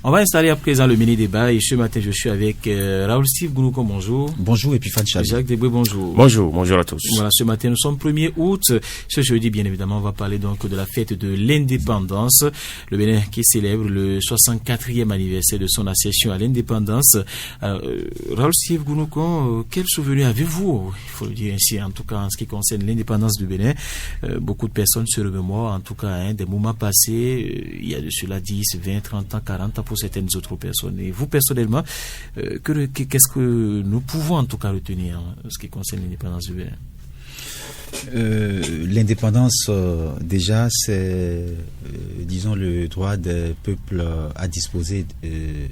On va installer à présent le mini-débat et ce matin, je suis avec Raoul Steve Gounouko, bonjour. Bonjour, Epiphane Chabi. Jacques Debré, bonjour. Bonjour à tous. Voilà, ce matin, nous sommes 1er août. Ce jeudi, bien évidemment, on va parler donc de la fête de l'indépendance. Le Bénin qui célèbre le 64e anniversaire de son accession à l'indépendance. Raoul Steve Gounouko, quel souvenir avez-vous, il faut le dire ainsi, en tout cas en ce qui concerne l'indépendance du Bénin? Beaucoup de personnes se remémorent, en tout cas, des moments passés, il y a de cela 10, 20, 30 ans, 40 ans pour certaines autres personnes. Et vous, personnellement, qu'est-ce que nous pouvons en tout cas retenir en ce qui concerne l'indépendance du Bénin? L'indépendance, déjà, c'est, disons, le droit des peuples à disposer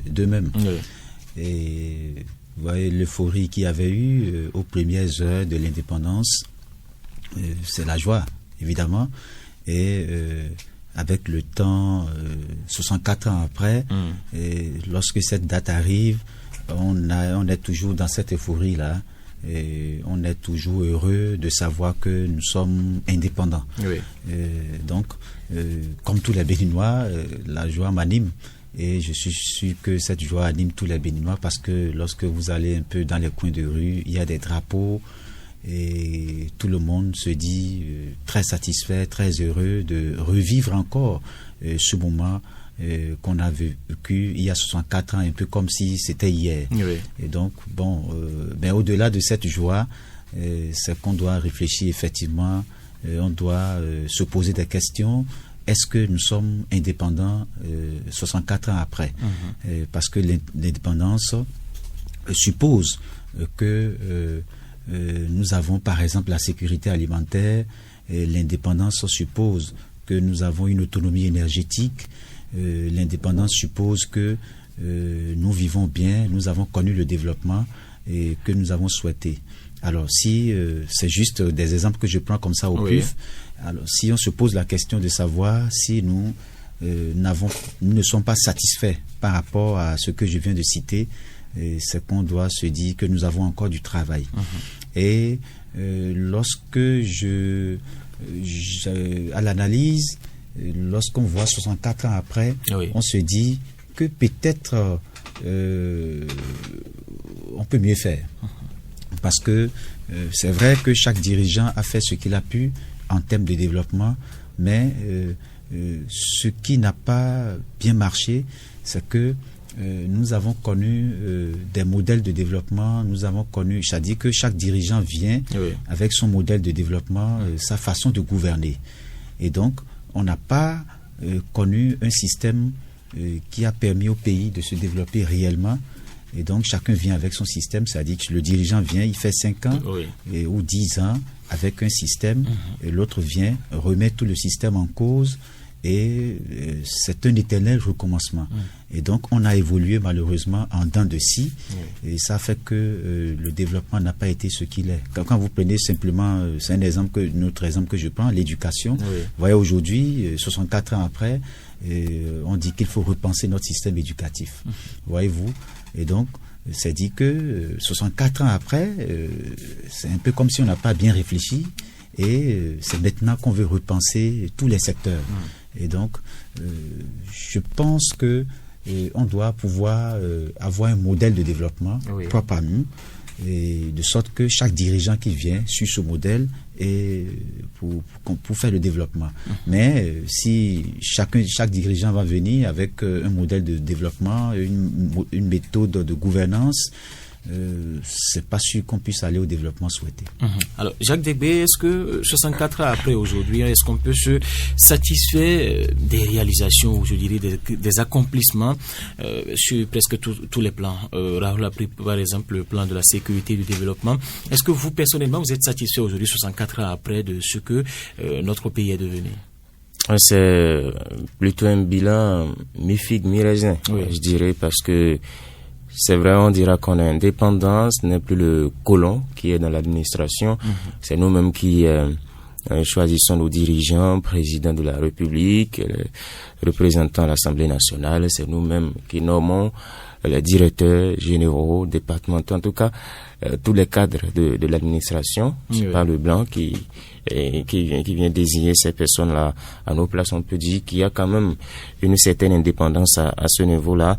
d'eux-mêmes. Oui. Et vous voyez l'euphorie qu'il y avait eu aux premières heures de l'indépendance, c'est la joie, évidemment. Et avec le temps, 64 ans après, et lorsque cette date arrive, on est toujours dans cette euphorie-là. Et on est toujours heureux de savoir que nous sommes indépendants. Oui. Donc, comme tous les Béninois, la joie m'anime. Et je suis sûr que cette joie anime tous les Béninois parce que lorsque vous allez un peu dans les coins de rue, il y a des drapeaux et tout le monde se dit très satisfait, très heureux de revivre encore ce moment qu'on a vécu il y a 64 ans, un peu comme si c'était hier. Oui. Et donc, bon, ben au-delà de cette joie, c'est qu'on doit réfléchir effectivement, on doit se poser des questions. Est-ce que nous sommes indépendants 64 ans après? Parce que l'indépendance suppose que nous avons par exemple la sécurité alimentaire, l'indépendance suppose que nous avons une autonomie énergétique, l'indépendance suppose que nous vivons bien, nous avons connu le développement et que nous avons souhaité. Alors si c'est juste des exemples que je prends comme ça au pif, alors si on se pose la question de savoir si nous ne sommes pas satisfaits par rapport à ce que je viens de citer, c'est qu'on doit se dire que nous avons encore du travail. Et lorsque à l'analyse, lorsqu'on voit 64 ans après, on se dit que peut-être on peut mieux faire. Parce que c'est vrai que chaque dirigeant a fait ce qu'il a pu en termes de développement, mais ce qui n'a pas bien marché, c'est que nous avons connu des modèles de développement, nous avons connu, c'est-à-dire que chaque dirigeant vient avec son modèle de développement, sa façon de gouverner. Et donc, on n'a pas connu un système qui a permis au pays de se développer réellement. Et donc, chacun vient avec son système, c'est-à-dire que le dirigeant vient, il fait 5 ans ou 10 ans avec un système, et l'autre vient, remet tout le système en cause, et c'est un éternel recommencement. Et donc, on a évolué malheureusement en dents de scie, et ça fait que le développement n'a pas été ce qu'il est. Quand vous prenez simplement, c'est un autre exemple que je prends, l'éducation. Vous voyez, aujourd'hui, 64 ans après, on dit qu'il faut repenser notre système éducatif. Voyez-vous? Et donc, c'est dit que 64 ans après, c'est un peu comme si on n'a pas bien réfléchi, et c'est maintenant qu'on veut repenser tous les secteurs. Et donc, je pense que on doit pouvoir avoir un modèle de développement propre à nous, et de sorte que chaque dirigeant qui vient suit ce modèle et pour faire le développement. Mais si chaque dirigeant va venir avec un modèle de développement, une méthode de gouvernance, c'est pas sûr qu'on puisse aller au développement souhaité. Alors, Jacques Debré, est-ce que 64 ans après aujourd'hui, est-ce qu'on peut se satisfaire des réalisations, ou je dirais des accomplissements sur presque tous les plans? Raoul a pris par exemple le plan de la sécurité et du développement. Est-ce que vous personnellement vous êtes satisfait aujourd'hui, 64 ans après, de ce que notre pays est devenu? C'est plutôt un bilan mi-figue, mi-raisin, je dirais, parce que c'est vrai, on dira qu'on est indépendant, ce n'est plus le colon qui est dans l'administration, c'est nous-mêmes qui choisissons nos dirigeants, président de la République, représentants à l'Assemblée nationale, c'est nous-mêmes qui nommons les directeurs généraux, départementaux, en tout cas tous les cadres de l'administration. C'est pas le blanc qui vient désigner ces personnes-là à nos places. On peut dire qu'il y a quand même une certaine indépendance à ce niveau-là.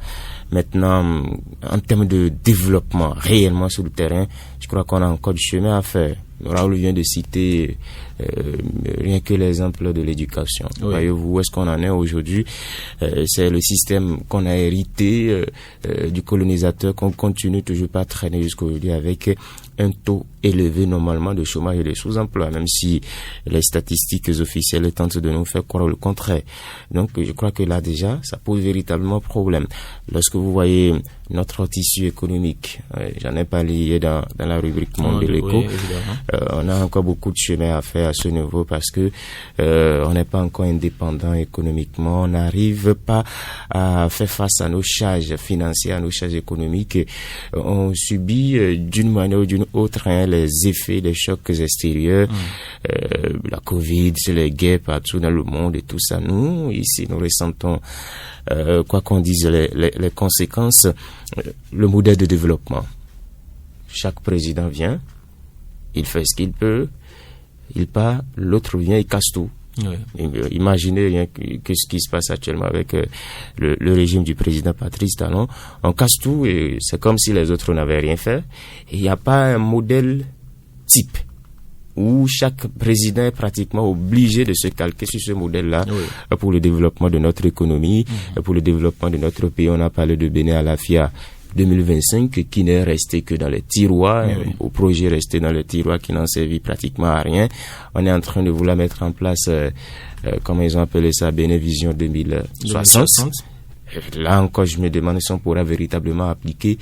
Maintenant, en termes de développement réellement sur le terrain, je crois qu'on a encore du chemin à faire. Raoul vient de citer rien que l'exemple de l'éducation. Voyez-vous où est-ce qu'on en est aujourd'hui? C'est le système qu'on a hérité du colonisateur, qu'on continue toujours pas à traîner jusqu'aujourd'hui avec un taux élevé normalement de chômage et de sous-emploi, même si les statistiques officielles tentent de nous faire croire le contraire. Donc je crois que là déjà, ça pose véritablement problème. Lorsque vous voyez notre tissu économique, j'en ai parlé hier dans la rubrique Monde de l'écho, on a encore beaucoup de chemin à faire à ce niveau parce que on n'est pas encore indépendant économiquement, on n'arrive pas à faire face à nos charges financières, à nos charges économiques. On subit d'une manière ou d'une autre les effets des chocs extérieurs, la Covid, les guerres partout dans le monde et tout ça. Nous, ici, nous ressentons, quoi qu'on dise, les conséquences, le modèle de développement. Chaque président vient, il fait ce qu'il peut, il part, l'autre vient, il casse tout. Imaginez rien que ce qui se passe actuellement avec le régime du président Patrice Talon. On casse tout et c'est comme si les autres n'avaient rien fait. Et il n'y a pas un modèle type où chaque président est pratiquement obligé de se calquer sur ce modèle-là pour le développement de notre économie, pour le développement de notre pays. On a parlé de Bénin Alafia 2025 qui n'est resté que dans les tiroirs, au projet resté dans les tiroirs qui n'en servit pratiquement à rien. On est en train de vouloir mettre en place, comment ils ont appelé ça, Bénin Vision 2060. Là encore, je me demande si on pourra véritablement appliquer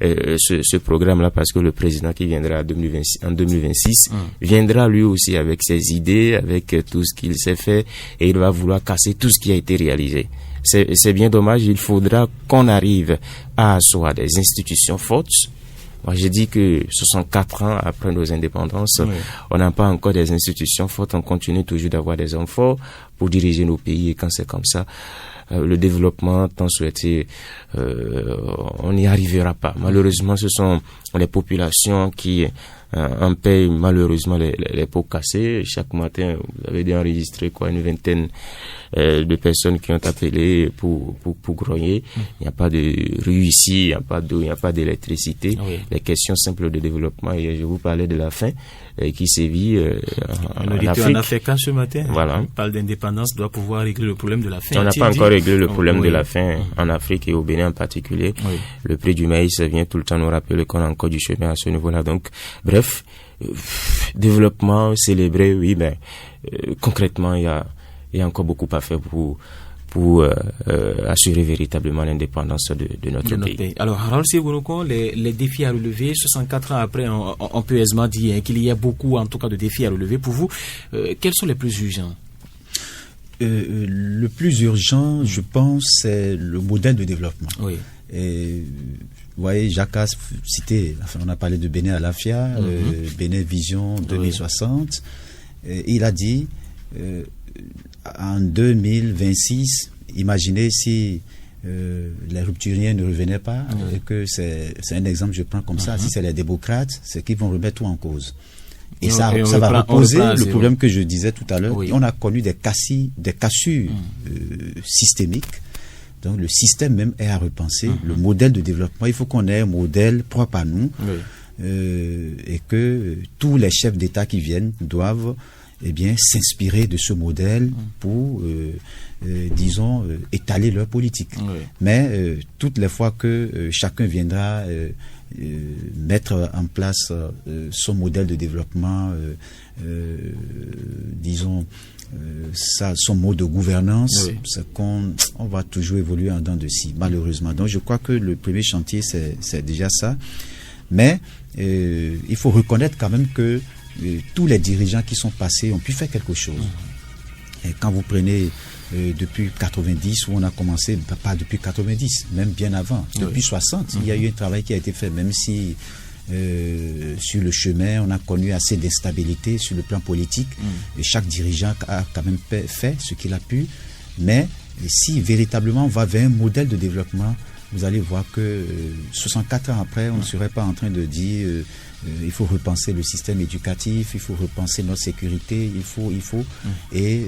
ce programme-là parce que le président qui viendra en 2026 viendra lui aussi avec ses idées, avec tout ce qu'il sait faire et il va vouloir casser tout ce qui a été réalisé. C'est bien dommage, il faudra qu'on arrive à asseoir des institutions fortes. Moi, j'ai dit que 64 ans après nos indépendances, on n'a pas encore des institutions fortes, on continue toujours d'avoir des hommes forts pour diriger nos pays et quand c'est comme ça, le développement tant souhaité, on n'y arrivera pas. Malheureusement, ce sont les populations qui en payent malheureusement les pots cassés. Chaque matin, vous avez enregistré une vingtaine de personnes qui ont appelé pour grogner. Il n'y a pas de rue ici, il n'y a pas d'eau, il n'y a pas d'électricité. Les questions simples de développement. Et je vous parlais de la faim qui sévit en Afrique. En Afrique, quand ce matin, voilà. On parle d'indépendance, doit pouvoir régler le problème de la faim. On n'a pas encore réglé le problème de la faim en Afrique et au Bénin en particulier. Le prix du maïs vient tout le temps nous rappeler qu'on a encore du chemin à ce niveau-là. Donc, bref, développement célébré, oui, mais concrètement, il y a encore beaucoup à faire pour assurer véritablement l'indépendance de notre pays. Alors, Raoul Sebounoko, les défis à relever, 64 ans après, on peut aisément dire qu'il y a beaucoup, en tout cas, de défis à relever. Pour vous, quels sont les plus urgents? Le plus urgent, je pense, c'est le modèle de développement. Et, vous voyez, Jacques a cité, on a parlé de Bénin Alafia, Bénin Vision 2060. Il a dit, en 2026, imaginez si les rupturiens ne revenaient pas, et que c'est un exemple, je prends comme ça, si c'est les démocrates, c'est qu'ils vont remettre tout en cause. Et ça va reposer le problème que je disais tout à l'heure. On a connu des cassures systémiques. Donc le système même est à repenser. Le modèle de développement, il faut qu'on ait un modèle propre à nous et que tous les chefs d'État qui viennent doivent s'inspirer de ce modèle pour, disons, étaler leur politique. Mais toutes les fois que chacun viendra mettre en place son modèle de développement, disons, son mode de gouvernance, c'est on va toujours évoluer en dents de scie, malheureusement. Donc je crois que le premier chantier, c'est déjà ça. Mais il faut reconnaître quand même que tous les dirigeants qui sont passés ont pu faire quelque chose. Et quand vous prenez depuis 90, où on a commencé, pas depuis 90, même bien avant, depuis 60, il y a eu un travail qui a été fait, même si sur le chemin, on a connu assez d'instabilité sur le plan politique. Et chaque dirigeant a quand même fait ce qu'il a pu. Mais si véritablement on va vers un modèle de développement, vous allez voir que 64 ans après, on ne serait pas en train de dire il faut repenser le système éducatif, il faut repenser notre sécurité, il faut. Et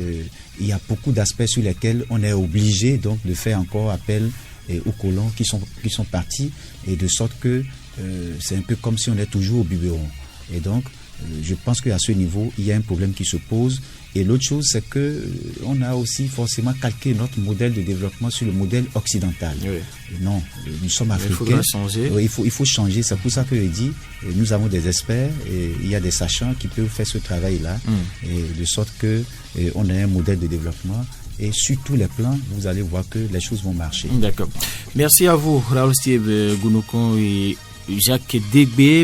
il y a beaucoup d'aspects sur lesquels on est obligé donc de faire encore appel aux colons qui sont partis, et de sorte que c'est un peu comme si on est toujours au biberon. Et donc, je pense qu'à ce niveau, il y a un problème qui se pose. Et l'autre chose, c'est que on a aussi forcément calqué notre modèle de développement sur le modèle occidental. Oui. Non, nous sommes africains. Il faudra changer. Il faut changer. C'est pour ça que je dis, nous avons des experts, et il y a des sachants qui peuvent faire ce travail-là, et de sorte que on a un modèle de développement. Et sur tous les plans, vous allez voir que les choses vont marcher. D'accord. Merci à vous, Raoul Steve Gounoucon et Jacques Degbe,